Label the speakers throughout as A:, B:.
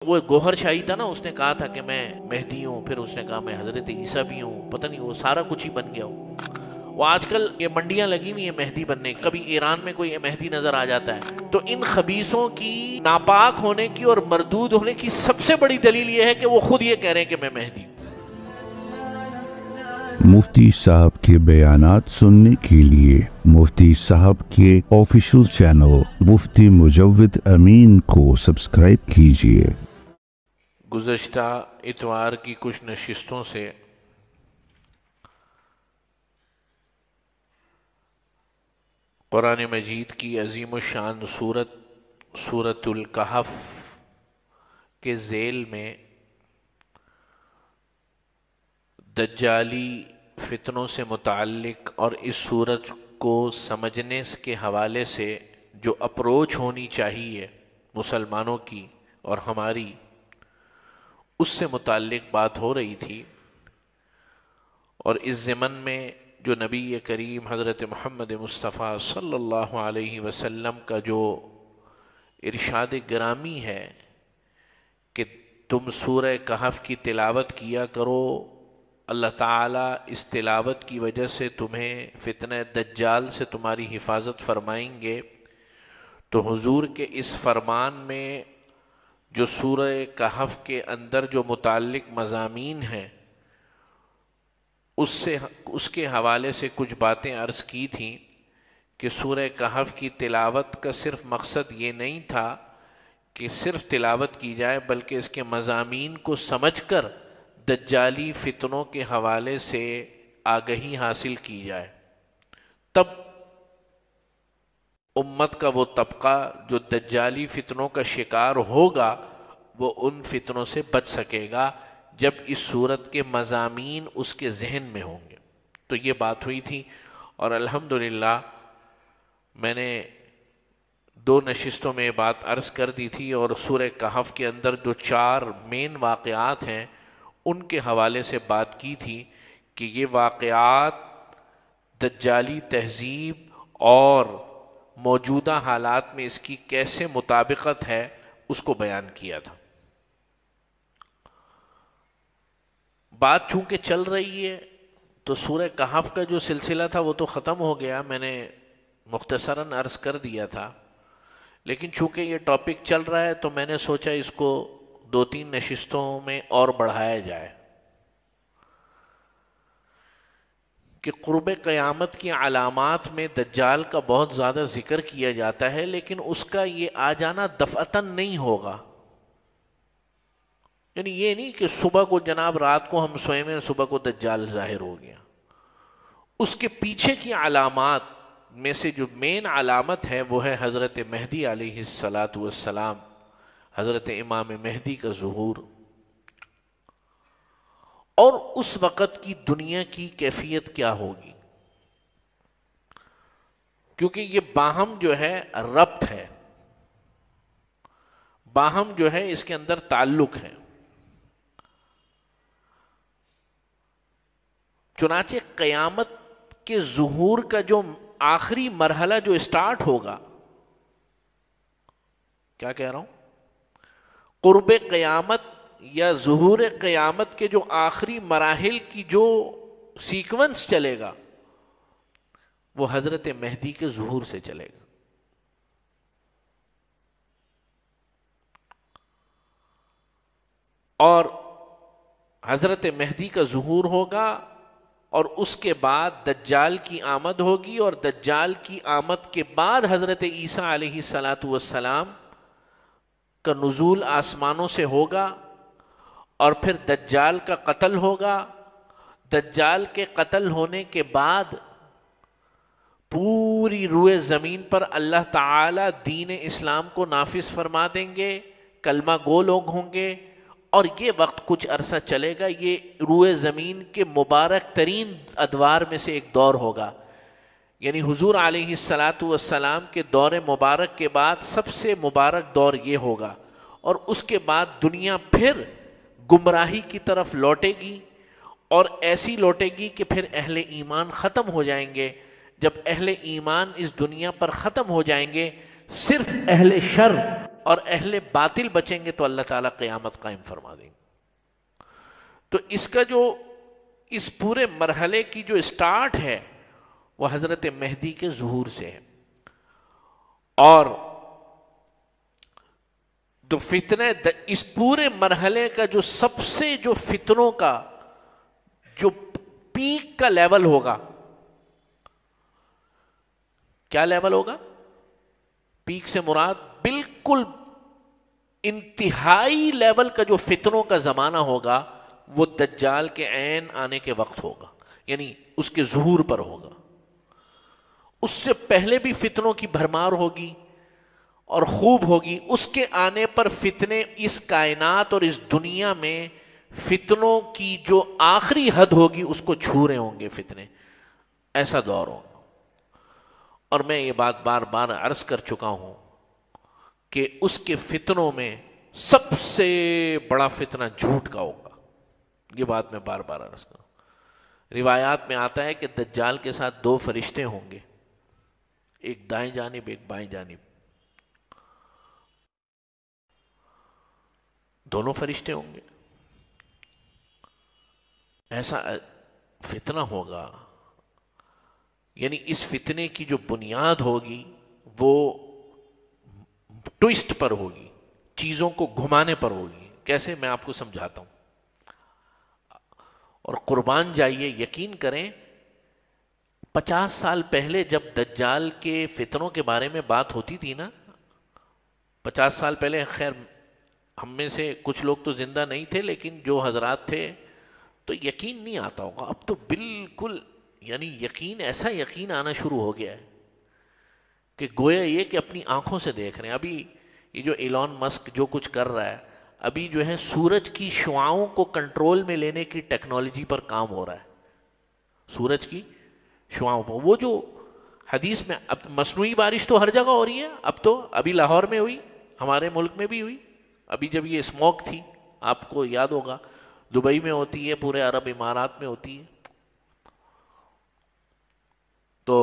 A: وہ گوہر شاہی تھا نا، اس نے کہا تھا کہ میں مہدی ہوں، پھر اس نے کہا میں حضرت عیسیٰ بھی ہوں، پتہ نہیں وہ سارا کچھ ہی بن گیا ہو۔ وہ آج کل یہ منڈیاں لگی ہوئی ہیں مہدی بننے کی، کبھی ایران میں کوئی مہدی نظر آ جاتا ہے۔ تو ان خبیثوں کی ناپاک ہونے کی اور مردود ہونے کی سب سے بڑی دلیل یہ ہے کہ وہ خود یہ کہہ رہے ہیں کہ میں مہدی ہوں۔
B: مفتی صاحب کے بیانات سننے کے لیے مفتی صاحب کے آفیشیل چینل مفتی مجود امین کو سبسکرائب کیجیے۔
A: گزشتہ اتوار کی کچھ نشستوں سے قرآن مجید کی عظیم الشان سورۃ الکہف کے ذیل میں دجالی فتنوں سے متعلق اور اس سورت کو سمجھنے کے حوالے سے جو اپروچ ہونی چاہیے مسلمانوں کی اور ہماری، اس سے متعلق بات ہو رہی تھی۔ اور اس ضمن میں جو نبی کریم حضرت محمد مصطفیٰ صلی اللہ علیہ وسلم کا جو ارشاد گرامی ہے کہ تم سورہ کہف کی تلاوت کیا کرو، اللہ تعالیٰ اس تلاوت کی وجہ سے تمہیں فتنہ دجال سے تمہاری حفاظت فرمائیں گے، تو حضور کے اس فرمان میں جو سورہ کہف کے اندر جو متعلق مضامین ہیں اس کے حوالے سے کچھ باتیں عرض کی تھیں کہ سورہ کہف کی تلاوت کا صرف مقصد یہ نہیں تھا کہ صرف تلاوت کی جائے، بلکہ اس کے مضامین کو سمجھ کر دجالی فتنوں کے حوالے سے آگہی حاصل کی جائے، تب امت کا وہ طبقہ جو دجالی فتنوں کا شکار ہوگا وہ ان فتنوں سے بچ سکے گا جب اس صورت کے مضامین اس کے ذہن میں ہوں گے۔ تو یہ بات ہوئی تھی، اور الحمدللہ میں نے 2 نشستوں میں بات عرض کر دی تھی، اور سورہ کہف کے اندر جو 4 مین واقعات ہیں ان کے حوالے سے بات کی تھی کہ یہ واقعات دجالی تہذیب اور موجودہ حالات میں اس کی کیسے مطابقت ہے اس کو بیان کیا تھا۔ بات چونکہ چل رہی ہے تو سورہ کہف کا جو سلسلہ تھا وہ تو ختم ہو گیا، میں نے مختصراً عرض کر دیا تھا، لیکن چونکہ یہ ٹاپک چل رہا ہے تو میں نے سوچا اس کو 2-3 نشستوں میں اور بڑھایا جائے کہ قرب قیامت کی علامات میں دجال کا بہت زیادہ ذکر کیا جاتا ہے، لیکن اس کا یہ آ جانا دفعتاً نہیں ہوگا۔ یعنی یہ نہیں کہ صبح کو جناب رات کو ہم سوئے میں صبح کو دجال ظاہر ہو گیا، اس کے پیچھے کی علامات میں سے جو مین علامت ہے وہ ہے حضرت مہدی علیہ السلام، حضرت امام مہدی کا ظہور، اور اس وقت کی دنیا کی کیفیت کیا ہوگی، کیونکہ یہ باہم جو ہے ربط ہے، باہم جو ہے اس کے اندر تعلق ہے۔ چنانچہ قیامت کے ظہور کا جو آخری مرحلہ جو اسٹارٹ ہوگا، کیا کہہ رہا ہوں، قرب قیامت یا ظہور قیامت کے جو آخری مراحل کی جو سیکونس چلے گا وہ حضرت مہدی کے ظہور سے چلے گا۔ اور حضرت مہدی کا ظہور ہوگا اور اس کے بعد دجال کی آمد ہوگی، اور دجال کی آمد کے بعد حضرت عیسیٰ علیہ السلام کا نزول آسمانوں سے ہوگا، اور پھر دجال کا قتل ہوگا۔ دجال کے قتل ہونے کے بعد پوری روئے زمین پر اللہ تعالی دین اسلام کو نافذ فرما دیں گے، کلمہ گو لوگ ہوں گے، اور یہ وقت کچھ عرصہ چلے گا۔ یہ روئے زمین کے مبارک ترین ادوار میں سے ایک دور ہوگا، یعنی حضور علیہ السلام کے دور مبارک کے بعد سب سے مبارک دور یہ ہوگا، اور اس کے بعد دنیا پھر گمراہی کی طرف لوٹے گی، اور ایسی لوٹے گی کہ پھر اہل ایمان ختم ہو جائیں گے۔ جب اہل ایمان اس دنیا پر ختم ہو جائیں گے، صرف اہل شر اور اہل باطل بچیں گے تو اللہ تعالیٰ قیامت قائم فرما دیں گے. تو اس کا جو اس پورے مرحلے کی جو اسٹارٹ ہے وہ حضرت مہدی کے ظہور سے ہے. اور تو فتنہ اس پورے مرحلے کا جو سب سے جو فتنوں کا جو پیک کا لیول ہوگا، کیا لیول ہوگا؟ پیک سے مراد بالکل انتہائی لیول کا جو فتنوں کا زمانہ ہوگا وہ دجال کے عین آنے کے وقت ہوگا، یعنی اس کے ظہور پر ہوگا. اس سے پہلے بھی فتنوں کی بھرمار ہوگی اور خوب ہوگی. اس کے آنے پر فتنے اس کائنات اور اس دنیا میں فتنوں کی جو آخری حد ہوگی اس کو چھو رہے ہوں گے فتنے. ایسا دور ہوگا. اور میں یہ بات بار بار عرض کر چکا ہوں کہ اس کے فتنوں میں سب سے بڑا فتنہ جھوٹ کا ہوگا. یہ بات میں بار بار عرض کروں. روایات میں آتا ہے کہ دجال کے ساتھ 2 فرشتے ہوں گے، ایک دائیں جانب ایک بائیں جانب. دونوں فرشتے ہوں گے. ایسا فتنہ ہوگا، یعنی اس فتنے کی جو بنیاد ہوگی وہ ٹوئسٹ پر ہوگی، چیزوں کو گھمانے پر ہوگی. کیسے؟ میں آپ کو سمجھاتا ہوں. اور قربان جائیے، یقین کریں 50 سال پہلے جب دجال کے فتنوں کے بارے میں بات ہوتی تھی نا، 50 سال پہلے، خیر ہم میں سے کچھ لوگ تو زندہ نہیں تھے لیکن جو حضرات تھے تو یقین نہیں آتا ہوگا. اب تو بالکل یعنی یقین، ایسا یقین آنا شروع ہو گیا ہے کہ گویا یہ کہ اپنی آنکھوں سے دیکھ رہے ہیں. ابھی یہ جو ایلون مسک جو کچھ کر رہا ہے، ابھی جو ہے سورج کی شعاؤں کو کنٹرول میں لینے کی ٹیکنالوجی پر کام ہو رہا ہے. سورج کی شعاؤں پر، وہ جو حدیث میں، اب مصنوعی بارش تو ہر جگہ ہو رہی ہے. اب تو ابھی لاہور میں ہوئی، ہمارے ملک میں بھی ہوئی. ابھی جب یہ اسموک تھی، آپ کو یاد ہوگا، دبئی میں ہوتی ہے، پورے عرب امارات میں ہوتی ہے. تو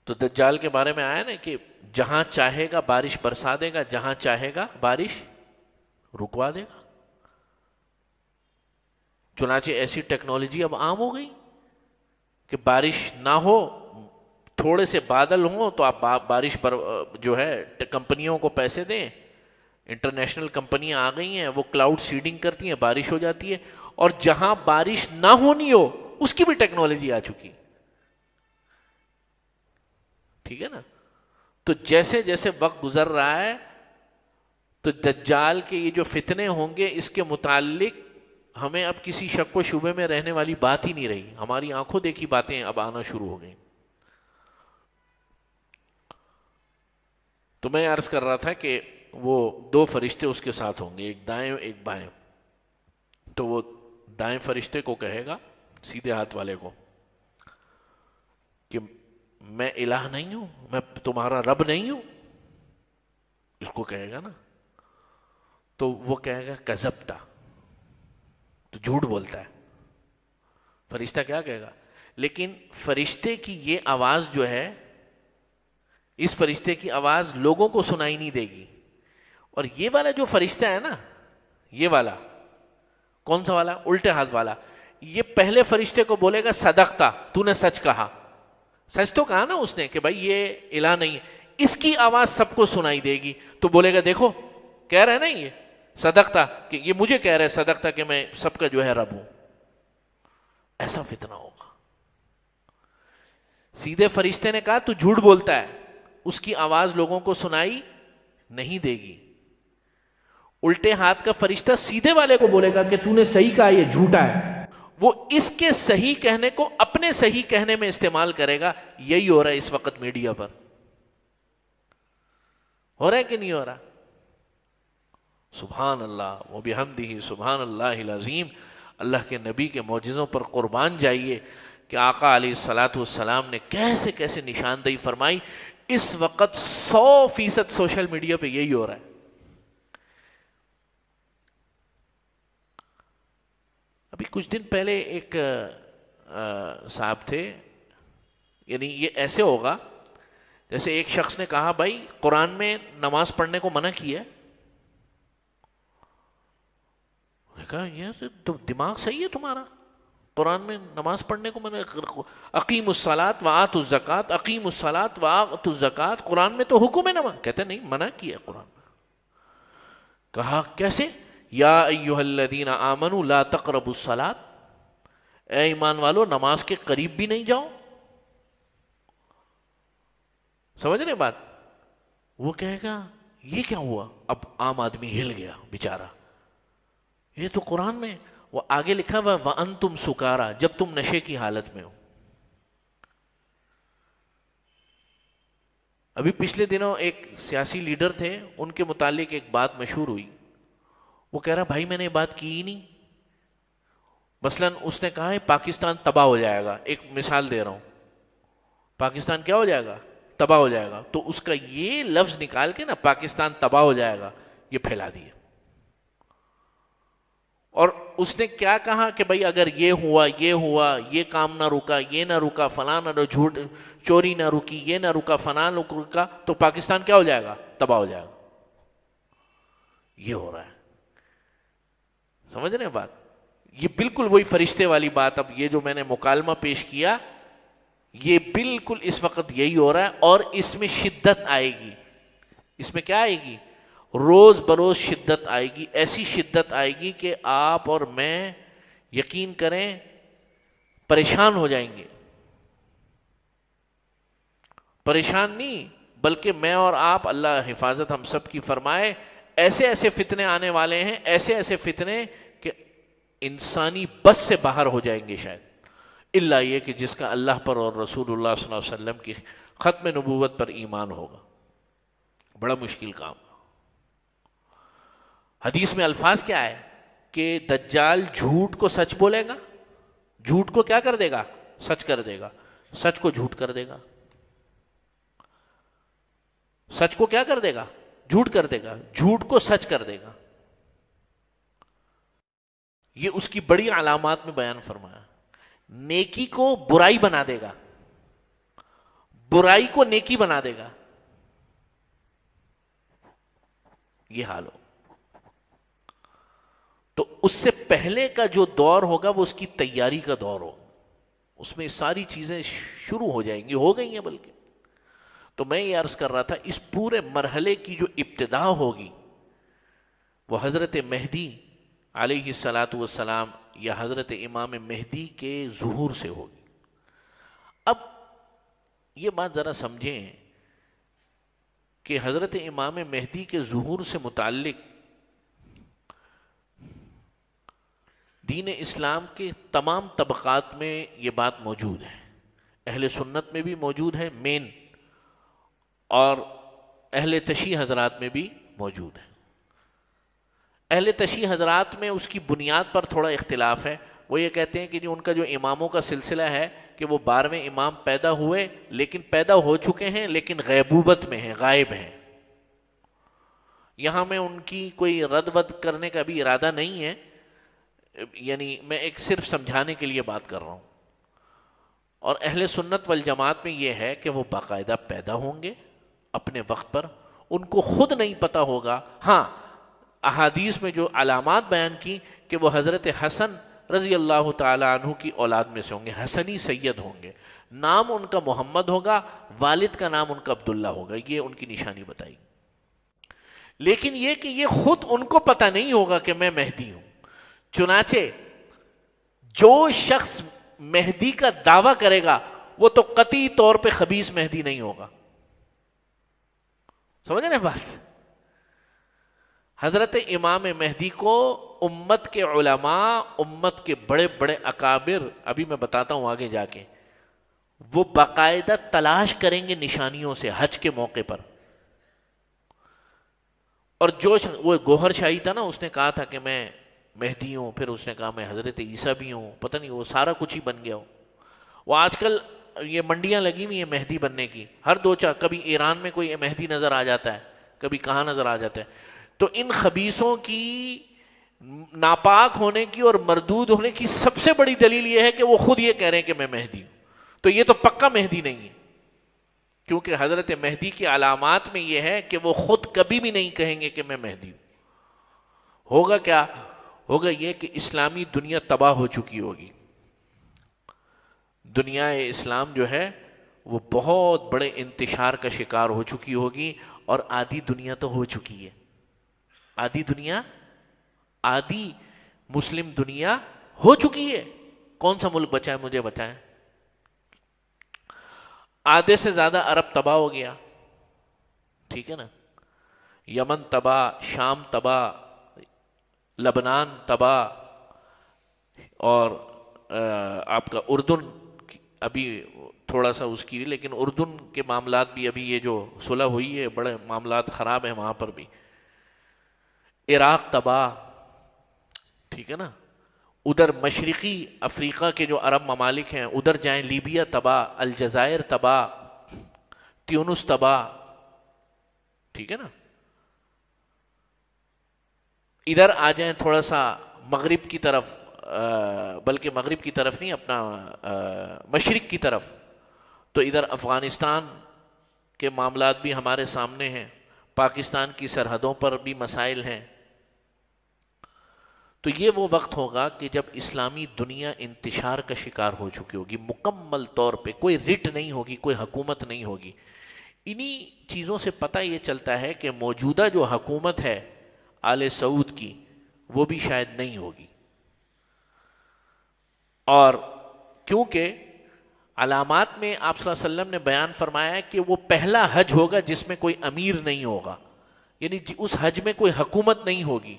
A: دجال کے بارے میں آیا نا کہ جہاں چاہے گا بارش برسا دے گا، جہاں چاہے گا بارش رکوا دے گا. چنانچہ ایسی ٹیکنالوجی اب عام ہو گئی کہ بارش نہ ہو، تھوڑے سے بادل ہوں تو آپ بارش پر جو ہے کمپنیوں کو پیسے دیں. انٹرنیشنل کمپنیاں آ گئی ہیں، وہ کلاؤڈ سیڈنگ کرتی ہیں، بارش ہو جاتی ہے. اور جہاں بارش نہ ہونی ہو اس کی بھی ٹیکنالوجی آ چکی. ٹھیک ہے نا؟ تو جیسے جیسے وقت گزر رہا ہے تو دجال کے یہ جو فتنے ہوں گے اس کے متعلق ہمیں اب کسی شک و شبے میں رہنے والی بات ہی نہیں رہی. ہماری آنکھوں دیکھی باتیں اب آنا شروع ہو گئیں. تو میں عرض کر رہا تھا کہ وہ 2 فرشتے اس کے ساتھ ہوں گے، ایک دائیں ایک بائیں. تو وہ دائیں فرشتے کو کہے گا، سیدھے ہاتھ والے کو، کہ میں الہ نہیں ہوں، میں تمہارا رب نہیں ہوں. اس کو کہے گا نا. تو وہ کہے گا کذبتا، تو جھوٹ بولتا ہے. فرشتہ کیا کہے گا؟ لیکن فرشتے کی یہ آواز جو ہے، اس فرشتے کی آواز لوگوں کو سنائی نہیں دے گی. اور یہ والا جو فرشتہ ہے نا، یہ والا کون سا والا؟ الٹے ہاتھ والا. یہ پہلے فرشتے کو بولے گا صدقتا، تو نے سچ کہا. سچ تو کہا نا اس نے کہ بھائی یہ الہ نہیں ہے. اس کی آواز سب کو سنائی دے گی. تو بولے گا دیکھو کہہ رہے نا یہ صدقتا، کہ یہ مجھے کہہ رہے صدقتا کہ میں سب کا جو ہے رب ہوں. ایسا فتنہ ہوگا. سیدھے فرشتے نے کہا تو جھوٹ بولتا ہے، اس کی آواز لوگوں کو سنائی نہیں دے گی. الٹے ہاتھ کا فرشتہ سیدھے والے کو بولے گا کہ تو نے صحیح کہا، یہ جھوٹا ہے. وہ اس کے صحیح کہنے کو اپنے صحیح کہنے میں استعمال کرے گا. یہی ہو رہا ہے اس وقت میڈیا پر. ہو رہا ہے کہ نہیں ہو رہا؟ سبحان اللہ و بحمدہ سبحان اللہ العظیم. اللہ کے نبی کے معجزوں پر قربان جائیے کہ آقا علیہ الصلاۃ والسلام نے کیسے کیسے نشاندہی فرمائی. اس وقت 100% سوشل میڈیا پہ یہی ہو رہا ہے. ابھی کچھ دن پہلے ایک صاحب تھے، یعنی یہ ایسے ہوگا جیسے ایک شخص نے کہا بھائی قرآن میں نماز پڑھنے کو منع کیا ہے. نے کہا یہ تو دماغ صحیح ہے تمہارا, قرآن میں نماز پڑھنے کو منع, اقیم الصلاۃ وآتوا الزکات, اقیم الصلاۃ وآتوا الزکات, قرآن میں تو حکم ہے نماز. کہتے نہیں منع کیا قرآن میں. کہا کیسے؟ یا ایھا الذین آمنوا لا تقربوا الصلاۃ, اے ایمان والو نماز کے قریب بھی نہیں جاؤ. سمجھ رہے بات؟ وہ کہے گا یہ کیا ہوا؟ اب عام آدمی ہل گیا بیچارہ, یہ تو قرآن میں وہ آگے لکھا ہوا وَأَنْتُمْ سُكَارَى, جب تم نشے کی حالت میں ہو. ابھی پچھلے دنوں ایک سیاسی لیڈر تھے, ان کے متعلق ایک بات مشہور ہوئی. وہ کہہ رہا بھائی میں نے یہ بات کی ہی نہیں. مثلاً اس نے کہا ہے پاکستان تباہ ہو جائے گا, ایک مثال دے رہا ہوں, پاکستان کیا ہو جائے گا؟ تباہ ہو جائے گا. تو اس کا یہ لفظ نکال کے نا پاکستان تباہ ہو جائے گا یہ پھیلا دیا. اور اس نے کیا کہا کہ بھائی اگر یہ ہوا, یہ کام نہ رکا, یہ نہ رکا, فلاں نہ جھوٹ چوری نہ رکی, یہ نہ رکا, فلاں نہ رکا, تو پاکستان کیا ہو جائے گا؟ تباہ ہو جائے گا. یہ ہو رہا ہے. سمجھ رہے ہیں بات؟ یہ بالکل وہی فرشتے والی بات. اب یہ جو میں نے مکالمہ پیش کیا یہ بالکل اس وقت یہی ہو رہا ہے, اور اس میں شدت آئے گی. اس میں کیا آئے گی؟ روز بروز شدت آئے گی. ایسی شدت آئے گی کہ آپ اور میں یقین کریں پریشان ہو جائیں گے. پریشان نہیں بلکہ میں اور آپ, اللہ حفاظت ہم سب کی فرمائے, ایسے ایسے فتنے آنے والے ہیں, ایسے ایسے فتنے کہ انسانی بس سے باہر ہو جائیں گے شاید, الا یہ کہ جس کا اللہ پر اور رسول اللہ صلی اللہ علیہ وسلم کی ختم نبوت پر ایمان ہوگا. بڑا مشکل کام. حدیث میں الفاظ کیا ہے کہ دجال جھوٹ کو سچ بولے گا, جھوٹ کو کیا کر دے گا؟ سچ کر دے گا, سچ کو جھوٹ کر دے گا. سچ کو کیا کر دے گا؟ جھوٹ کر دے گا, جھوٹ کو سچ کر دے گا. یہ اس کی بڑی علامات میں بیان فرمایا. نیکی کو برائی بنا دے گا, برائی کو نیکی بنا دے گا. یہ حال ہو. تو اس سے پہلے کا جو دور ہوگا وہ اس کی تیاری کا دور ہوگا. اس میں ساری چیزیں شروع ہو جائیں گی, ہو گئی ہیں بلکہ. تو میں یہ عرض کر رہا تھا اس پورے مرحلے کی جو ابتدا ہوگی وہ حضرت مہدی علیہ الصلاۃ والسلام یا حضرت امام مہدی کے ظہور سے ہوگی. اب یہ بات ذرا سمجھیں کہ حضرت امام مہدی کے ظہور سے متعلق دین اسلام کے تمام طبقات میں یہ بات موجود ہے. اہل سنت میں بھی موجود ہے مین, اور اہل تشیع حضرات میں بھی موجود ہے. اہل تشیع حضرات میں اس کی بنیاد پر تھوڑا اختلاف ہے. وہ یہ کہتے ہیں کہ ان کا جو اماموں کا سلسلہ ہے کہ وہ 12ویں امام پیدا ہوئے, لیکن پیدا ہو چکے ہیں لیکن غیبوبت میں ہیں, غائب ہیں. یہاں میں ان کی کوئی رد ود کرنے کا بھی ارادہ نہیں ہے, یعنی میں ایک صرف سمجھانے کے لیے بات کر رہا ہوں. اور اہل سنت والجماعت میں یہ ہے کہ وہ باقاعدہ پیدا ہوں گے اپنے وقت پر, ان کو خود نہیں پتہ ہوگا. ہاں احادیث میں جو علامات بیان کی کہ وہ حضرت حسن رضی اللہ تعالی عنہ کی اولاد میں سے ہوں گے, حسنی سید ہوں گے, نام ان کا محمد ہوگا, والد کا نام ان کا عبداللہ ہوگا, یہ ان کی نشانی بتائی. لیکن یہ کہ یہ خود ان کو پتہ نہیں ہوگا کہ میں مہدی ہوں. چنانچہ جو شخص مہدی کا دعویٰ کرے گا وہ تو قطعی طور پہ خبیث مہدی نہیں ہوگا. سمجھ رہے بات؟ حضرت امام مہدی کو امت کے علماء, امت کے بڑے بڑے اکابر, ابھی میں بتاتا ہوں آگے جا کے, وہ باقاعدہ تلاش کریں گے نشانیوں سے حج کے موقع پر. اور جو وہ گوہر شاہی تھا نا, اس نے کہا تھا کہ میں مہدی ہوں, پھر اس نے کہا میں حضرت عیسیٰ بھی ہوں, پتہ نہیں وہ سارا کچھ ہی بن گیا ہو. وہ آج کل یہ منڈیاں لگی ہوئی ہیں مہدی بننے کی, ہر دو چار, کبھی ایران میں کوئی مہدی نظر آ جاتا ہے, کبھی کہاں نظر آ جاتا ہے. تو ان خبیثوں کی ناپاک ہونے کی اور مردود ہونے کی سب سے بڑی دلیل یہ ہے کہ وہ خود یہ کہہ رہے ہیں کہ میں مہدی ہوں. تو یہ تو پکا مہدی نہیں ہے. کیونکہ حضرت مہدی کی علامات میں یہ ہے کہ وہ خود کبھی بھی نہیں کہیں گے کہ میں مہدی ہوں. ہوگا کیا؟ ہوگا یہ کہ اسلامی دنیا تباہ ہو چکی ہوگی. دنیا اسلام جو ہے وہ بہت بڑے انتشار کا شکار ہو چکی ہوگی، اور آدھی دنیا تو ہو چکی ہے. آدھی مسلم دنیا ہو چکی ہے. کون سا ملک بچا ہے؟ مجھے بتائیں. آدھے سے زیادہ عرب تباہ ہو گیا، ٹھیک ہے نا. یمن تباہ، شام تباہ، لبنان تباہ، اور آپ کا اردن ابھی تھوڑا سا اس کی، لیکن اردن کے معاملات بھی ابھی یہ جو صلح ہوئی ہے بڑے معاملات خراب ہیں وہاں پر بھی. عراق تباہ، ٹھیک ہے نا. ادھر مشرقی افریقہ کے جو عرب ممالک ہیں ادھر جائیں، لیبیا تباہ، الجزائر تباہ، تیونس تباہ، ٹھیک ہے نا. ادھر آ جائیں تھوڑا سا مغرب کی طرف، بلکہ مغرب کی طرف نہیں، اپنا مشرق کی طرف، تو ادھر افغانستان کے معاملات بھی ہمارے سامنے ہیں، پاکستان کی سرحدوں پر بھی مسائل ہیں. تو یہ وہ وقت ہوگا کہ جب اسلامی دنیا انتشار کا شکار ہو چکی ہوگی مکمل طور پہ. کوئی رٹ نہیں ہوگی، کوئی حکومت نہیں ہوگی. انہی چیزوں سے پتہ یہ چلتا ہے کہ موجودہ جو حکومت ہے آل سعود کی وہ بھی شاید نہیں ہوگی. اور کیونکہ علامات میں آپ صلی اللہ علیہ وسلم نے بیان فرمایا ہے کہ وہ پہلا حج ہوگا جس میں کوئی امیر نہیں ہوگا، یعنی اس حج میں کوئی حکومت نہیں ہوگی،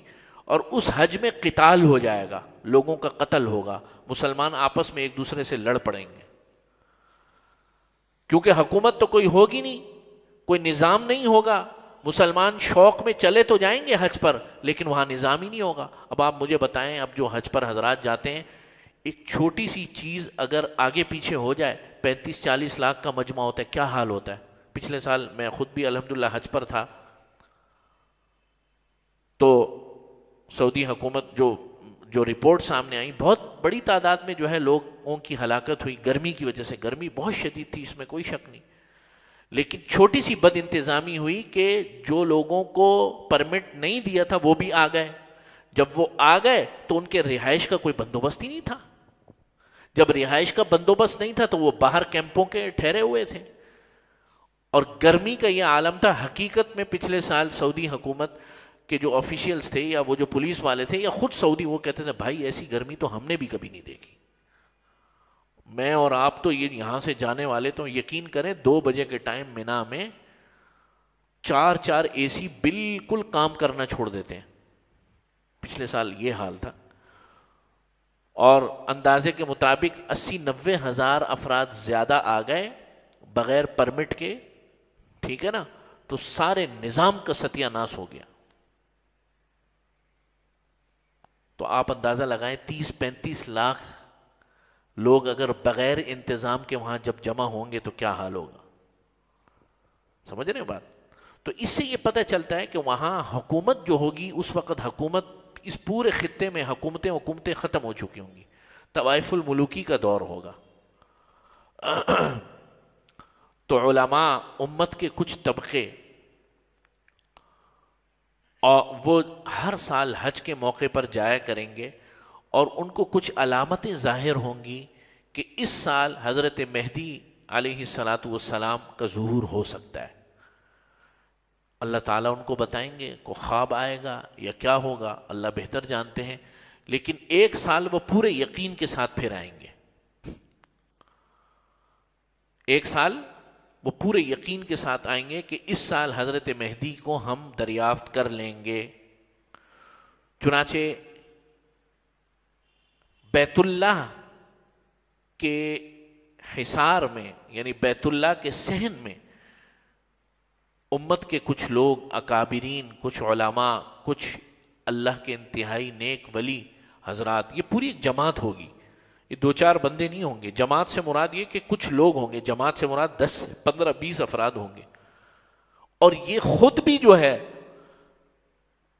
A: اور اس حج میں قتال ہو جائے گا، لوگوں کا قتل ہوگا، مسلمان آپس میں ایک دوسرے سے لڑ پڑیں گے. کیونکہ حکومت تو کوئی ہوگی نہیں، کوئی نظام نہیں ہوگا. مسلمان شوق میں چلے تو جائیں گے حج پر، لیکن وہاں نظام ہی نہیں ہوگا. اب آپ مجھے بتائیں، اب جو حج پر حضرات جاتے ہیں، ایک چھوٹی سی چیز اگر آگے پیچھے ہو جائے 35-40 لاکھ کا مجمع ہوتا ہے، کیا حال ہوتا ہے. پچھلے سال میں خود بھی الحمدللہ حج پر تھا، تو سعودی حکومت جو رپورٹ سامنے آئی، بہت بڑی تعداد میں جو ہے لوگوں کی ہلاکت ہوئی گرمی کی وجہ سے. گرمی بہت شدید تھی، اس میں کوئی شک نہیں، لیکن چھوٹی سی بد انتظامی ہوئی کہ جو لوگوں کو پرمٹ نہیں دیا تھا وہ بھی آ گئے. جب وہ آ گئے تو ان کے رہائش کا کوئی بندوبست ہی نہیں تھا. جب رہائش کا بندوبست نہیں تھا تو وہ باہر کیمپوں کے ٹھہرے ہوئے تھے. اور گرمی کا یہ عالم تھا. حقیقت میں پچھلے سال سعودی حکومت کے جو آفیشیلز تھے یا وہ جو پولیس والے تھے یا خود سعودی، وہ کہتے تھے بھائی ایسی گرمی تو ہم نے بھی کبھی نہیں دیکھی. میں اور آپ تو یہ یہاں سے جانے والے تو یقین کریں 2 بجے کے ٹائم مینا میں 4 اے سی بالکل کام کرنا چھوڑ دیتے ہیں. پچھلے سال یہ حال تھا. اور اندازے کے مطابق 80-90 ہزار افراد زیادہ آ گئے بغیر پرمٹ کے، ٹھیک ہے نا. تو سارے نظام کا ستیہ ناش ہو گیا. تو آپ اندازہ لگائیں 30-35 لاکھ لوگ اگر بغیر انتظام کے وہاں جب جمع ہوں گے تو کیا حال ہوگا. سمجھ رہے ہیں بات؟ تو اس سے یہ پتہ چلتا ہے کہ وہاں حکومت جو ہوگی اس وقت حکومت، اس پورے خطے میں حکومتیں ختم ہو چکی ہوں گی. طوائف الملوکی کا دور ہوگا. تو علماء امت کے کچھ طبقے، اور وہ ہر سال حج کے موقع پر جایا کریں گے، اور ان کو کچھ علامتیں ظاہر ہوں گی کہ اس سال حضرت مہدی علیہ الصلاۃ والسلام کا ظہور ہو سکتا ہے. اللہ تعالیٰ ان کو بتائیں گے، کو خواب آئے گا یا کیا ہوگا، اللہ بہتر جانتے ہیں. لیکن 1 سال وہ پورے یقین کے ساتھ پھر آئیں گے. 1 سال وہ پورے یقین کے ساتھ آئیں گے کہ اس سال حضرت مہدی کو ہم دریافت کر لیں گے. چنانچہ بیت اللہ کے حصار میں، یعنی بیت اللہ کے صحن میں، امت کے کچھ لوگ اکابرین، کچھ علماء، کچھ اللہ کے انتہائی نیک ولی حضرات، یہ پوری ایک جماعت ہوگی. یہ 2-4 بندے نہیں ہوں گے. جماعت سے مراد یہ کہ کچھ لوگ ہوں گے. جماعت سے مراد 10, 15, 20 افراد ہوں گے. اور یہ خود بھی جو ہے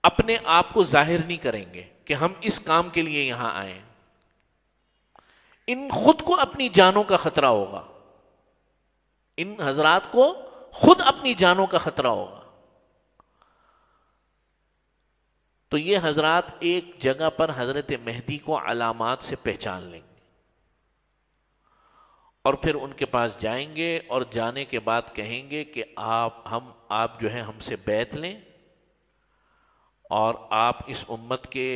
A: اپنے آپ کو ظاہر نہیں کریں گے کہ ہم اس کام کے لیے یہاں آئے. ان خود کو اپنی جانوں کا خطرہ ہوگا. ان حضرات کو خود اپنی جانوں کا خطرہ ہوگا. تو یہ حضرات ایک جگہ پر حضرت مہدی کو علامات سے پہچان لیں گے اور پھر ان کے پاس جائیں گے اور جانے کے بعد کہیں گے کہ آپ جو ہے ہم سے بیعت لیں اور آپ اس امت کے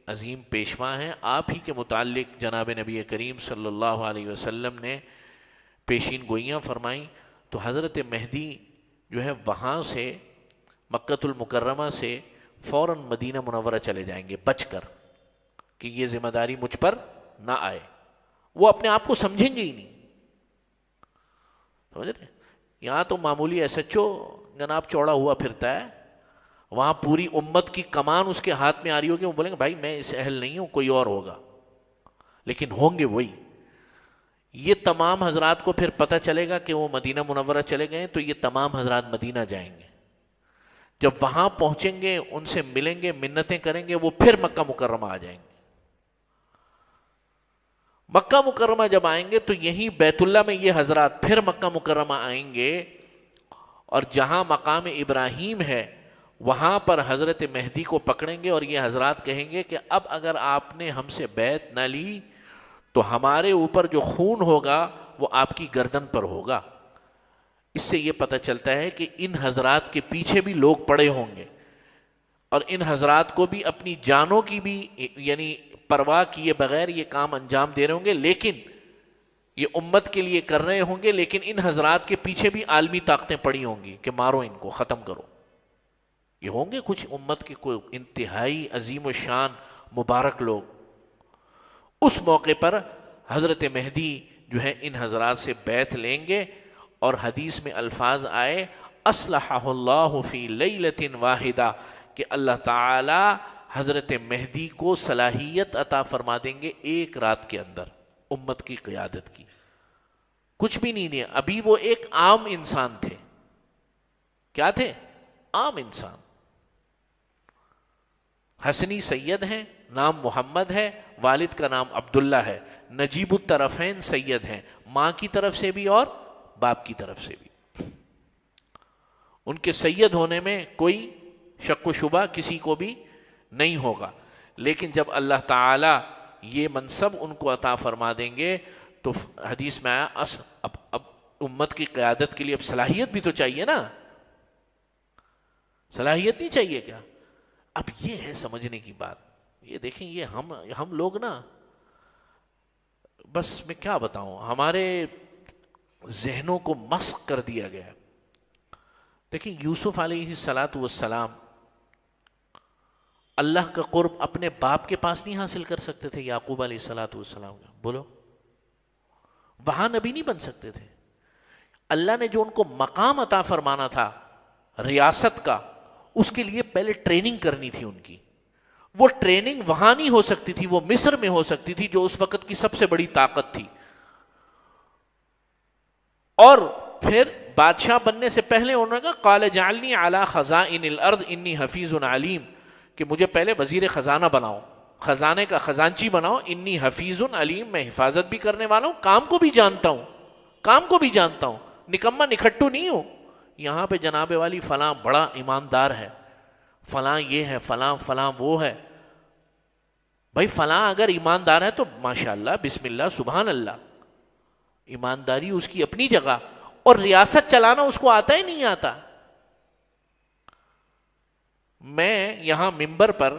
A: عظیم پیشوا ہیں. آپ ہی کے متعلق جناب نبی کریم صلی اللہ علیہ وسلم نے پیشین گوئیاں فرمائیں. تو حضرت مہدی جو ہے وہاں سے مکۃ المکرمہ سے فوراً مدینہ منورہ چلے جائیں گے بچ کر کہ یہ ذمہ داری مجھ پر نہ آئے. وہ اپنے آپ کو سمجھیں گے ہی نہیں. سمجھ رہے؟ یہاں تو معمولی ایس ایچ او جناب چوڑا ہوا پھرتا ہے, وہاں پوری امت کی کمان اس کے ہاتھ میں آ رہی ہوگی, وہ بولیں گے بھائی میں اس اہل نہیں ہوں, کوئی اور ہوگا, لیکن ہوں گے وہی. یہ تمام حضرات کو پھر پتہ چلے گا کہ وہ مدینہ منورہ چلے گئے, تو یہ تمام حضرات مدینہ جائیں گے. جب وہاں پہنچیں گے, ان سے ملیں گے, منتیں کریں گے, وہ پھر مکہ مکرمہ آ جائیں گے. مکہ مکرمہ جب آئیں گے تو یہیں بیت اللہ میں یہ حضرات پھر مکہ مکرمہ آئیں گے, اور جہاں مقام ابراہیم ہے وہاں پر حضرت مہدی کو پکڑیں گے, اور یہ حضرات کہیں گے کہ اب اگر آپ نے ہم سے بیعت نہ لی تو ہمارے اوپر جو خون ہوگا وہ آپ کی گردن پر ہوگا. اس سے یہ پتہ چلتا ہے کہ ان حضرات کے پیچھے بھی لوگ پڑے ہوں گے, اور ان حضرات کو بھی اپنی جانوں کی بھی یعنی پرواہ کیے بغیر یہ کام انجام دے رہے ہوں گے, لیکن یہ امت کے لیے کر رہے ہوں گے, لیکن ان حضرات کے پیچھے بھی عالمی طاقتیں پڑی ہوں گی کہ مارو ان کو, ختم کرو. یہ ہوں گے کچھ امت کے کوئی انتہائی عظیم و شان مبارک لوگ. اس موقع پر حضرت مہدی جو ہے ان حضرات سے بیعت لیں گے, اور حدیث میں الفاظ آئے اصلحہ اللہ فی لیلۃ واحدہ, کہ اللہ تعالی حضرت مہدی کو صلاحیت عطا فرما دیں گے ایک رات کے اندر امت کی قیادت کی. کچھ بھی نہیں ہے, ابھی وہ ایک عام انسان تھے. کیا تھے؟ عام انسان. حسنی سید ہیں, نام محمد ہے, والد کا نام عبداللہ ہے, نجیب الطرفین سید ہیں, ماں کی طرف سے بھی اور باپ کی طرف سے بھی. ان کے سید ہونے میں کوئی شک و شبہ کسی کو بھی نہیں ہوگا. لیکن جب اللہ تعالی یہ منصب ان کو عطا فرما دیں گے تو حدیث میں آیا اب امت کی قیادت کے لیے اب صلاحیت بھی تو چاہیے نا, صلاحیت نہیں چاہیے کیا؟ اب یہ ہے سمجھنے کی بات. یہ دیکھیں, یہ ہم لوگ نا, بس میں کیا بتاؤں, ہمارے ذہنوں کو مسخ کر دیا گیا. دیکھیں یوسف علیہ الصلاۃ والسلام اللہ کا قرب اپنے باپ کے پاس نہیں حاصل کر سکتے تھے, یعقوب علیہ الصلاۃ والسلام کا, بولو وہاں نبی نہیں بن سکتے تھے. اللہ نے جو ان کو مقام عطا فرمانا تھا ریاست کا, اس کے لیے پہلے ٹریننگ کرنی تھی ان کی. وہ ٹریننگ وہاں نہیں ہو سکتی تھی, وہ مصر میں ہو سکتی تھی جو اس وقت کی سب سے بڑی طاقت تھی. اور پھر بادشاہ بننے سے پہلے انہوں نے کہا قال جعلنی علی خزائن الارض انی حفیظ علیم, کہ مجھے پہلے وزیر خزانہ بناؤ, خزانے کا خزانچی بناؤ. انی حفیظ علیم, میں حفاظت بھی کرنے والا ہوں, کام کو بھی جانتا ہوں, کام کو بھی جانتا ہوں, نکما نکھٹو نہیں ہوں. یہاں پہ جناب والی فلاں بڑا ایماندار ہے, فلاں یہ ہے, فلاں فلاں وہ ہے. بھائی فلاں اگر ایماندار ہے تو ماشاءاللہ بسم اللہ سبحان اللہ, ایمانداری اس کی اپنی جگہ, اور ریاست چلانا اس کو آتا ہی نہیں آتا. میں یہاں ممبر پر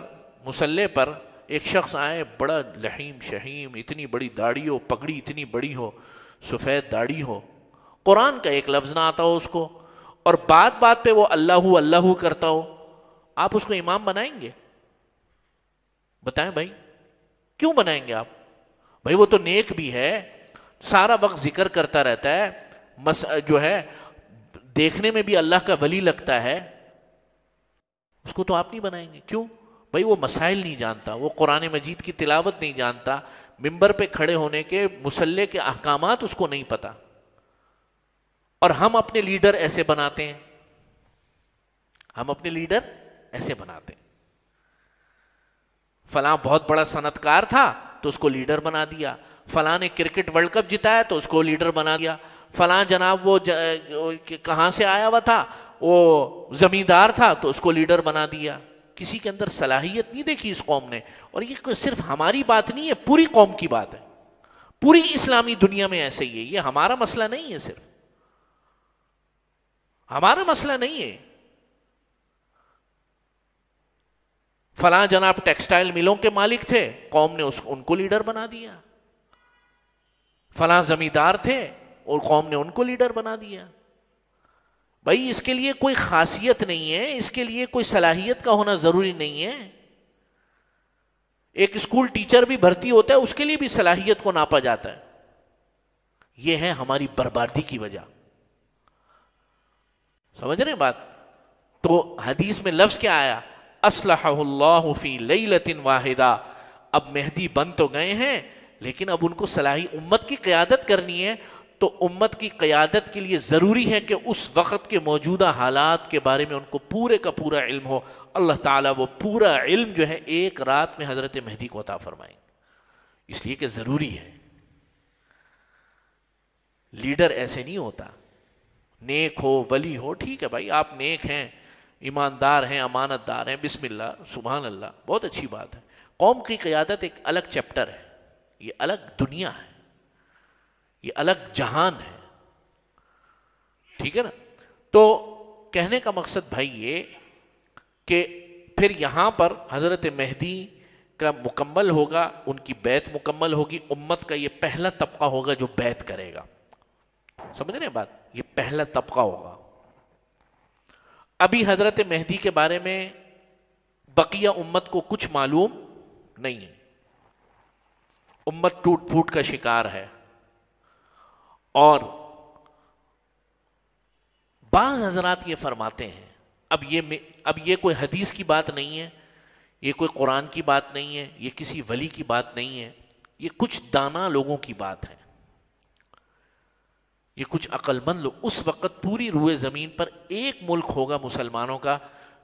A: مصلے پر ایک شخص آئے, بڑا لحیم شہیم, اتنی بڑی داڑھی ہو, پگڑی اتنی بڑی ہو, سفید داڑھی ہو, قرآن کا ایک لفظ نہ آتا ہو اس کو, اور بات بات پہ وہ اللہ اللہ کرتا ہو. آپ اس کو امام بنائیں گے؟ بتائیں بھائی, کیوں بنائیں گے آپ؟ بھائی وہ تو نیک بھی ہے, سارا وقت ذکر کرتا رہتا ہے, جو ہے دیکھنے میں بھی اللہ کا ولی لگتا ہے, اس کو تو آپ نہیں بنائیں گے. کیوں بھائی؟ وہ مسائل نہیں جانتا, وہ قرآن مجید کی تلاوت نہیں جانتا, ممبر پہ کھڑے ہونے کے مصلے کے احکامات اس کو نہیں پتا. اور ہم اپنے لیڈر ایسے بناتے ہیں, ہم اپنے لیڈر ایسے بناتے ہیں. فلاں بہت بڑا صنعت کار تھا تو اس کو لیڈر بنا دیا, فلاں نے کرکٹ ورلڈ کپ جتایا تو اس کو لیڈر بنا دیا, فلاں جناب وہ کہاں سے آیا ہوا تھا، وہ زمیندار تھا تو اس کو لیڈر بنا دیا. کسی کے اندر صلاحیت نہیں دیکھی اس قوم نے. اور یہ صرف ہماری بات نہیں ہے، پوری قوم کی بات ہے، پوری اسلامی دنیا میں ایسے ہی ہے. یہ ہمارا مسئلہ نہیں ہے، صرف ہمارا مسئلہ نہیں ہے. فلاں جناب ٹیکسٹائل ملوں کے مالک تھے، قوم نے ان کو لیڈر بنا دیا. فلاں زمیندار تھے اور قوم نے ان کو لیڈر بنا دیا. بھائی اس کے لیے کوئی خاصیت نہیں ہے، اس کے لیے کوئی صلاحیت کا ہونا ضروری نہیں ہے. ایک اسکول ٹیچر بھی بھرتی ہوتا ہے، اس کے لیے بھی صلاحیت کو ناپا جاتا ہے. یہ ہے ہماری بربادی کی وجہ. سمجھ رہے ہیں بات؟ تو حدیث میں لفظ کیا آیا؟ اصلحہ اللہ فی لیلۃ واحدہ. اب مہدی بن تو گئے ہیں، لیکن اب ان کو صلاحی امت کی قیادت کرنی ہے. تو امت کی قیادت کے لیے ضروری ہے کہ اس وقت کے موجودہ حالات کے بارے میں ان کو پورے کا پورا علم ہو. اللہ تعالیٰ وہ پورا علم جو ہے ایک رات میں حضرت مہدی کو عطا فرمائیں، اس لیے کہ ضروری ہے. لیڈر ایسے نہیں ہوتا، نیک ہو ولی ہو، ٹھیک ہے بھائی آپ نیک ہیں، ایماندار ہیں، امانت دار ہیں، بسم اللہ سبحان اللہ، بہت اچھی بات ہے. قوم کی قیادت ایک الگ چیپٹر ہے، یہ الگ دنیا ہے، یہ الگ جہان ہے. ٹھیک ہے نا؟ تو کہنے کا مقصد بھائی یہ کہ پھر یہاں پر حضرت مہدی کا مکمل ہوگا، ان کی بیعت مکمل ہوگی. امت کا یہ پہلا طبقہ ہوگا جو بیعت کرے گا. سمجھ رہے ہیں بات؟ یہ پہلا طبقہ ہوگا. ابھی حضرت مہدی کے بارے میں بقیہ امت کو کچھ معلوم نہیں ہے. امت ٹوٹ پھوٹ کا شکار ہے. اور بعض حضرات یہ فرماتے ہیں، اب یہ کوئی حدیث کی بات نہیں ہے، یہ کوئی قرآن کی بات نہیں ہے، یہ کسی ولی کی بات نہیں ہے، یہ کچھ دانا لوگوں کی بات ہے، یہ کچھ عقل مند لوگ. اس وقت پوری روئے زمین پر ایک ملک ہوگا مسلمانوں کا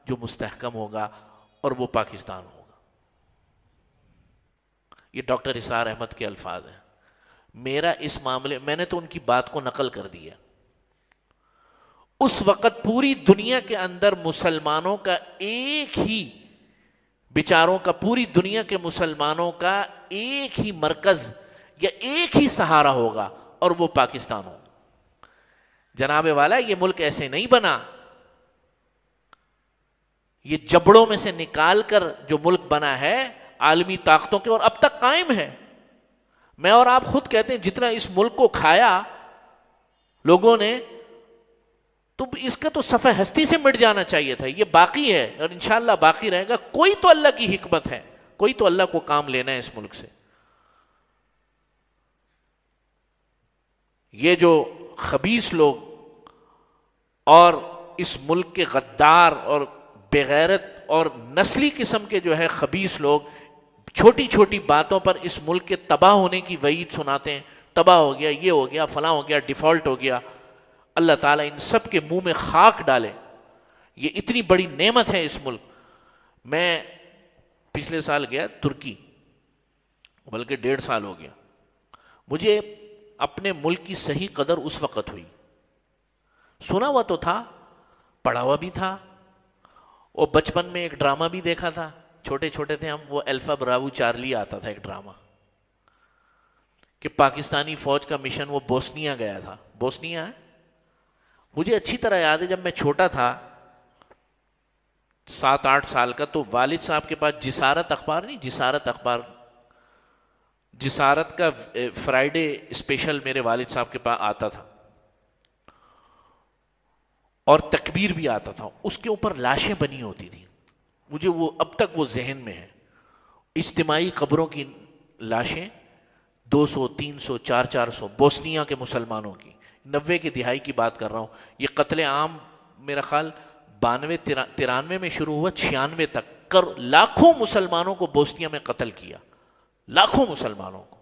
A: جو مستحکم ہوگا، اور وہ پاکستان ہوگا. یہ ڈاکٹر اسرار احمد کے الفاظ ہیں. میرا اس معاملے میں نے تو ان کی بات کو نقل کر دیا. اس وقت پوری دنیا کے اندر مسلمانوں کا ایک ہی بیچاروں کا، پوری دنیا کے مسلمانوں کا ایک ہی مرکز یا ایک ہی سہارا ہوگا، اور وہ پاکستان ہوگا. جناب والا یہ ملک ایسے نہیں بنا، یہ جبڑوں میں سے نکال کر جو ملک بنا ہے عالمی طاقتوں کے، اور اب تک قائم ہے. میں اور آپ خود کہتے ہیں جتنا اس ملک کو کھایا لوگوں نے، تو اس کا تو صفحہ ہستی سے مٹ جانا چاہیے تھا. یہ باقی ہے اور انشاءاللہ باقی رہے گا. کوئی تو اللہ کی حکمت ہے، کوئی تو اللہ کو کام لینا ہے اس ملک سے. یہ جو خبیث لوگ اور اس ملک کے غدار اور بغیرت اور نسلی قسم کے جو ہے خبیث لوگ چھوٹی چھوٹی باتوں پر اس ملک کے تباہ ہونے کی وعید سناتے ہیں. تباہ ہو گیا، یہ ہو گیا، فلاں ہو گیا، ڈیفالٹ ہو گیا. اللہ تعالیٰ ان سب کے منہ میں خاک ڈالے. یہ اتنی بڑی نعمت ہے اس ملک. میں پچھلے سال گیا ترکی، بلکہ 1.5 سال ہو گیا. مجھے اپنے ملک کی صحیح قدر اس وقت ہوئی. سنا ہوا تو تھا، پڑھا ہوا بھی تھا، اور بچپن میں ایک ڈرامہ بھی دیکھا تھا. چھوٹے چھوٹے تھے ہم، وہ الفا براوو چارلی آتا تھا ایک ڈرامہ، کہ پاکستانی فوج کا مشن وہ بوسنیا گیا تھا. بوسنیا ہے، مجھے اچھی طرح یاد ہے. جب میں چھوٹا تھا 7-8 سال کا، تو والد صاحب کے پاس جسارت اخبار نہیں، جسارت اخبار، جسارت کا فرائیڈے اسپیشل میرے والد صاحب کے پاس آتا تھا، اور تکبیر بھی آتا تھا. اس کے اوپر لاشیں بنی ہوتی تھیں. مجھے وہ اب تک وہ ذہن میں ہے. اجتماعی قبروں کی لاشیں 200 300 400 بوسنیا کے مسلمانوں کی. 90 کی دہائی کی بات کر رہا ہوں. یہ قتل عام میرا خیال 92-93 میں شروع ہوا، 96 تک لاکھوں مسلمانوں کو بوسنیا میں قتل کیا، لاکھوں مسلمانوں کو.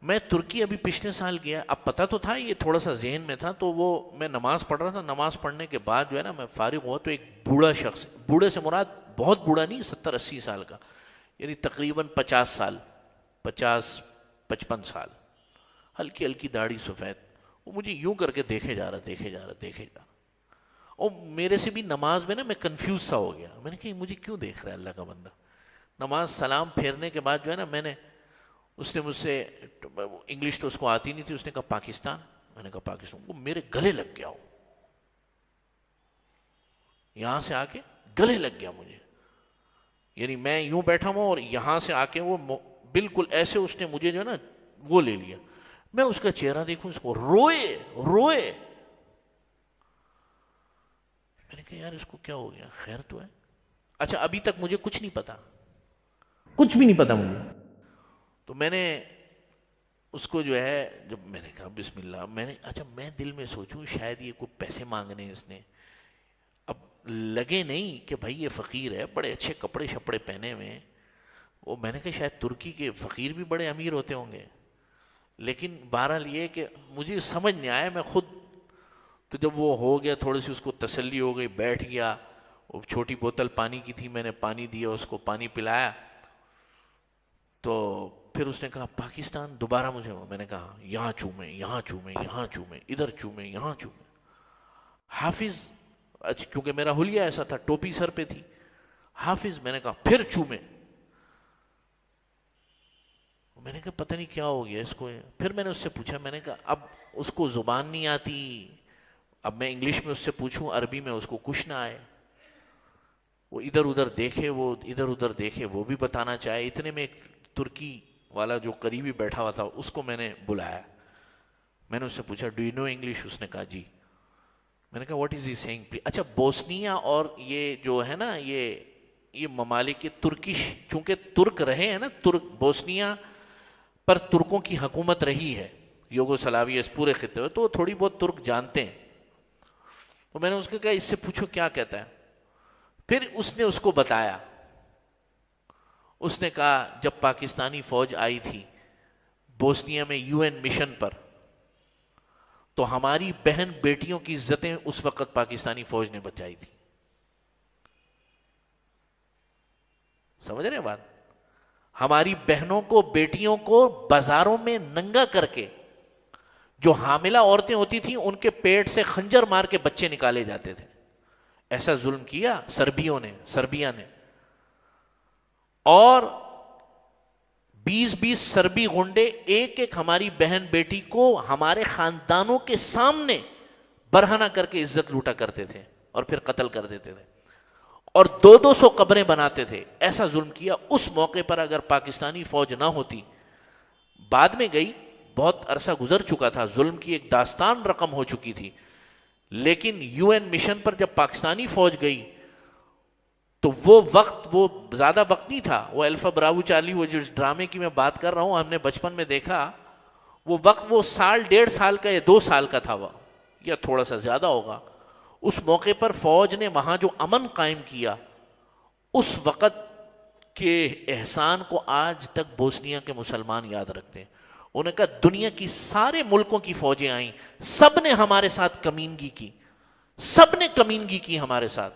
A: میں ترکی ابھی پچھلے سال گیا. اب پتہ تو تھا، یہ تھوڑا سا ذہن میں تھا. تو وہ میں نماز پڑھ رہا تھا. نماز پڑھنے کے بعد جو ہے نا، میں فارغ ہوا تو ایک بوڑھا شخص، بوڑھے سے مراد بہت بوڑھا نہیں، 70-80 سال کا، یعنی تقریباً 50 سال، 50-55 سال. ہلکی ہلکی داڑھی سفید، وہ مجھے یوں کر کے دیکھے جا رہا، اور میرے سے بھی نماز میں نا میں کنفیوز سا ہو گیا، میں نے کہا مجھے کیوں دیکھ رہا ہے اللہ کا بندہ. نماز سلام پھیرنے کے بعد جو ہے نا اس نے مجھ سے، انگلش تو اس کو آتی نہیں تھی، اس نے کہا پاکستان، میں نے کہا پاکستان. وہ میرے گلے لگ گیا، یہاں سے آ کے گلے لگ گیا مجھے، یعنی میں یوں بیٹھا ہوں اور یہاں سے آ کے وہ بالکل ایسے اس نے مجھے جو ہے نا وہ لے لیا. میں اس کا چہرہ دیکھوں، اس کو روئے. میں نے کہا یار اس کو کیا ہو گیا، خیر تو ہے. اچھا ابھی تک مجھے کچھ نہیں پتا، کچھ بھی نہیں پتا مجھے. تو میں نے اس کو جو ہے، جب میں نے کہا بسم اللہ، میں دل میں سوچوں شاید یہ کوئی پیسے مانگنے ہیں اس نے. اب لگے نہیں کہ بھائی یہ فقیر ہے، بڑے اچھے کپڑے شپڑے پہنے ہوئے ہیں. وہ میں نے کہا شاید ترکی کے فقیر بھی بڑے امیر ہوتے ہوں گے. لیکن بہرحال یہ کہ مجھے سمجھ نہیں آیا، میں خود تو جب وہ ہو گیا تھوڑی سی اس کو تسلی ہو گئی، بیٹھ گیا. وہ چھوٹی بوتل پانی کی تھی، میں نے پانی دیا اس کو، پانی پلایا. تو پھر اس نے کہا پاکستان، دوبارہ مجھے، میں نے کہا یہاں چومیں، ادھر چومیں. حافظ، کیونکہ میرا حلیہ ایسا تھا، ٹوپی سر پہ تھی. حافظ، میں نے کہا پھر چومیں. میں نے کہا پتہ نہیں کیا ہو گیا اس کو. پھر میں نے اس سے پوچھا، میں نے کہا اب اس کو زبان نہیں آتی، اب میں انگلش میں اس سے پوچھوں، عربی میں اس کو کچھ نہ آئے. وہ ادھر ادھر دیکھے وہ بھی بتانا چاہے. اتنے میں ایک ترکی والا جو قریبی بیٹھا ہوا تھا اس کو میں نے بلایا. میں نے اس سے پوچھا ڈو یو نو انگلش؟ اس نے کہا جی. میں نے کہا what is he saying please. اچھا بوسنیا اور یہ جو ہے نا یہ ممالک ترکش، چونکہ ترک رہے ہیں نا، بوسنیا پر ترکوں کی حکومت رہی ہے، یوگوسلاویہ اس پورے خطے میں، تو تھوڑی بہت ترک جانتے ہیں. تو میں نے اس کو کہا اس سے پوچھو کیا کہتا ہے. پھر اس نے اس کو بتایا. اس نے کہا جب پاکستانی فوج آئی تھی بوسنیا میں UN مشن پر، تو ہماری بہن بیٹیوں کی عزتیں اس وقت پاکستانی فوج نے بچائی تھی. سمجھ رہے ہیں بات؟ ہماری بہنوں کو، بیٹیوں کو بازاروں میں ننگا کر کے، جو حاملہ عورتیں ہوتی تھیں ان کے پیٹ سے خنجر مار کے بچے نکالے جاتے تھے. ایسا ظلم کیا سربیا نے. اور 20 سربی غنڈے ایک ہماری بہن بیٹی کو ہمارے خاندانوں کے سامنے برہنہ کر کے عزت لوٹا کرتے تھے اور پھر قتل کر دیتے تھے، اور 200 قبریں بناتے تھے. ایسا ظلم کیا. اس موقع پر اگر پاکستانی فوج نہ ہوتی، بعد میں گئی، بہت عرصہ گزر چکا تھا، ظلم کی ایک داستان رقم ہو چکی تھی، لیکن UN مشن پر جب پاکستانی فوج گئی تو وہ وقت، وہ زیادہ وقت نہیں تھا. وہ الفا براوو چارلی، وہ جو ڈرامے کی میں بات کر رہا ہوں، ہم نے بچپن میں دیکھا، وہ وقت وہ 1.5 کا یا 2 سال کا تھا، وہ یا تھوڑا سا زیادہ ہوگا. اس موقع پر فوج نے وہاں جو امن قائم کیا، اس وقت کے احسان کو آج تک بوسنیا کے مسلمان یاد رکھتے ہیں. انہوں نے کہا دنیا کی سارے ملکوں کی فوجیں آئیں، سب نے ہمارے ساتھ کمینگی کی ہمارے ساتھ.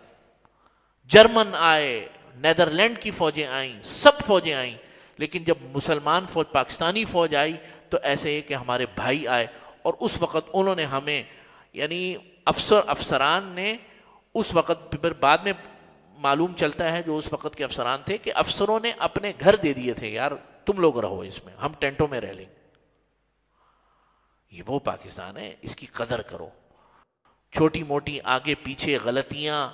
A: جرمن آئے، نیدرلینڈ کی فوجیں آئیں، سب فوجیں آئیں، لیکن جب مسلمان فوج، پاکستانی فوج آئی تو ایسے ہے کہ ہمارے بھائی آئے. اور اس وقت انہوں نے ہمیں، یعنی افسران نے اس وقت، پھر بعد میں معلوم چلتا ہے جو اس وقت کے افسران تھے، کہ افسروں نے اپنے گھر دے دیے تھے، یار تم لوگ رہو اس میں، ہم ٹینٹوں میں رہ لیں گے. یہ وہ پاکستان ہے، اس کی قدر کرو. چھوٹی موٹی آگے پیچھے غلطیاں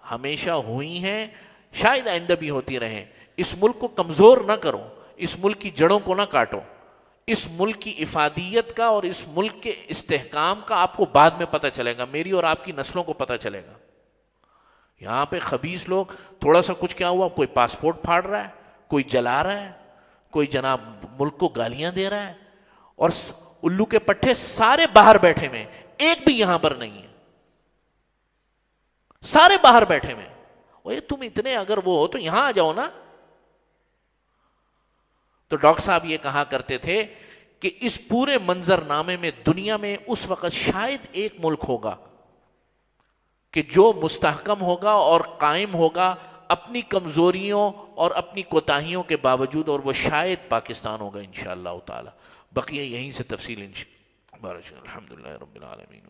A: ہمیشہ ہوئی ہیں، شاید آئندہ بھی ہوتی رہیں. اس ملک کو کمزور نہ کرو، اس ملک کی جڑوں کو نہ کاٹو. اس ملک کی افادیت کا اور اس ملک کے استحکام کا آپ کو بعد میں پتہ چلے گا، میری اور آپ کی نسلوں کو پتہ چلے گا. یہاں پہ خبیث لوگ، تھوڑا سا کچھ کیا ہوا، کوئی پاسپورٹ پھاڑ رہا ہے، کوئی جلا رہا ہے، کوئی جناب ملک کو گالیاں دے رہا ہے، اور الو کے پٹھے سارے باہر بیٹھے ہوئے، ایک بھی یہاں پر نہیں ہے، سارے باہر بیٹھے ہوئے. اوے تم اتنے اگر وہ ہو تو یہاں آ جاؤ نا. تو ڈاکٹر صاحب یہ کہا کرتے تھے کہ اس پورے منظر نامے میں دنیا میں اس وقت شاید ایک ملک ہوگا کہ جو مستحکم ہوگا اور قائم ہوگا اپنی کمزوریوں اور اپنی کوتاہیوں کے باوجود، اور وہ شاید پاکستان ہوگا انشاءاللہ تعالی. بقیہ یہیں سے تفصیل الحمدللہ رب العالمین.